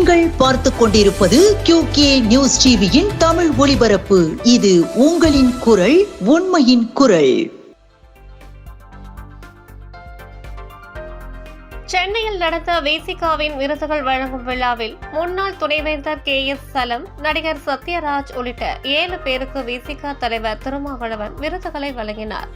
நீங்கள் பார்த்துக் கொண்டிருப்பது QK நியூஸ் டிவியின் தமிழ் ஒளிபரப்பு. இது உங்களின் குரல், உண்மையின் குரல். சென்னையில் நடந்த விசிகாவின் விருதுகள் வழங்கும் விழாவில் முன்னாள் துணைவேந்தர் KS சலம், நடிகர் சத்யராஜ் உள்ளிட்ட 7 பேருக்கு விசிகா தலைவர் திருமாவளவன் விருதுகளை வழங்கினார்.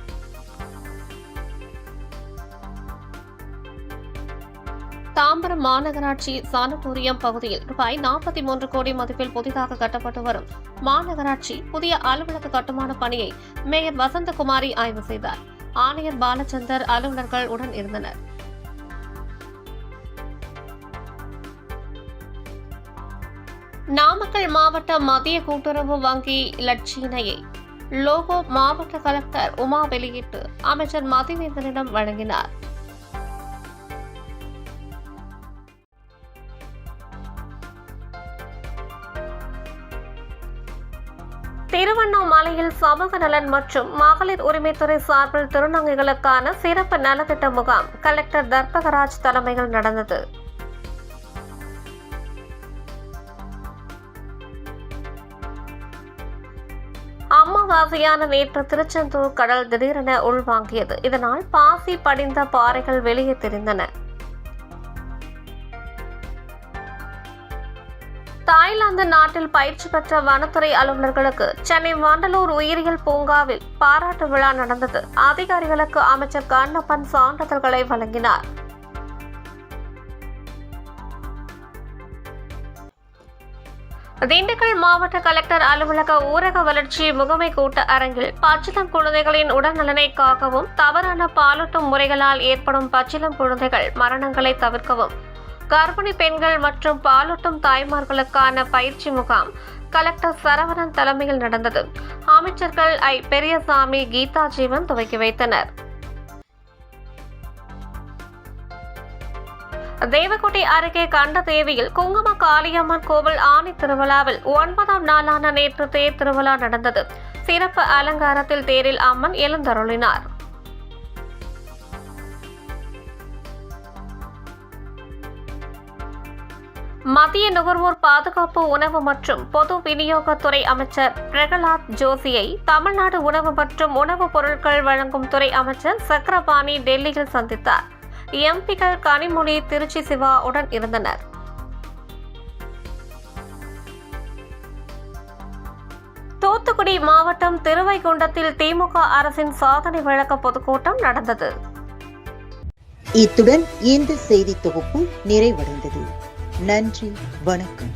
தாம்பரம் மாநகராட்சி சானட்டோரியம் பகுதியில் ரூபாய் 43 கோடி மதிப்பில் புதிதாக கட்டப்பட்டு வரும் மாநகராட்சி புதிய அலுவலக கட்டுமான பணியை மேயர் வசந்தகுமாரி ஆய்வு செய்தார். ஆணையர் பாலச்சந்தர் அலுவலர்கள் உடன் இருந்தனர். நாமக்கல் மாவட்ட மத்திய கூட்டுறவு வங்கி லட்சினையை லோகோ மாவட்ட கலெக்டர் உமா வெளியிட்டு அமைச்சர் மதிவேந்தனிடம் வழங்கினார். திருவண்ணாமலையில் சமூக நலன் மற்றும் மகளிர் உரிமைத்துறை சார்பில் திருநங்கைகளுக்கான சிறப்பு நலத்திட்ட முகாம் கலெக்டர் தர்பகராஜ் தலைமையில் நடந்தது. அமாவாசையான நேற்று திருச்செந்தூர் கடல் திடீரென உள்வாங்கியது. இதனால் பாசி படிந்த பாறைகள் வெளியே தெரிந்தன. தாய்லாந்து நாட்டில் பயிற்சி பெற்ற வனத்துறை அலுவலர்களுக்கு சென்னை வண்டலூர் உயிரியல் பூங்காவில் பாராட்டு விழா நடந்தது. அதிகாரிகளுக்கு அமைச்சர் கண்ணப்பன் சான்றிதழ்களை வழங்கினார். திண்டுக்கல் மாவட்ட கலெக்டர் அலுவலக ஊரக வளர்ச்சி முகமை கூட்ட அரங்கில் பச்சிளம் குழந்தைகளின் உடல்நலனை காக்கவும், தவறான பாலூட்டும் முறைகளால் ஏற்படும் பச்சிளம் குழந்தைகள் மரணங்களை தவிர்க்கவும் கர்ப்பிணி பெண்கள் மற்றும் பாலூட்டும் தாய்மார்களுக்கான பயிற்சி முகாம் கலெக்டர் சரவணன் தலைமையில் நடந்தது. அமைச்சர்கள் பெரியசாமி, கீதா ஜீவன் துவக்கி வைத்தனர். தேவக்கோட்டை அருகே கண்டதேவியில் குங்கும காளியம்மன் கோவில் ஆணி திருவிழாவில் 9ஆம் நாளான நேற்று தேர் திருவிழா நடந்தது. சிறப்பு அலங்காரத்தில் தேரில் அம்மன் எழுந்தருளினார். மத்திய நுகர்வோர் பாதுகாப்பு, உணவு மற்றும் பொது விநியோகத்துறை அமைச்சர் பிரகலாத் ஜோஷியை தமிழ்நாடு உணவு மற்றும் உணவுப் பொருட்கள் வழங்கும் துறை அமைச்சர் சக்கரபாணி டெல்லியில் சந்தித்தார். எம்பிக்கள் கனிமொழி, திருச்சி சிவா உடன் இருந்தனர். தூத்துக்குடி மாவட்டம் திருவைகுண்டத்தில் திமுக அரசின் சாதனை விளக்க பொதுக்கூட்டம் நடந்தது. இத்துடன் இந்த செய்தி தொகுப்பு நிறைவடைந்தது. நன்றி, வணக்கம்.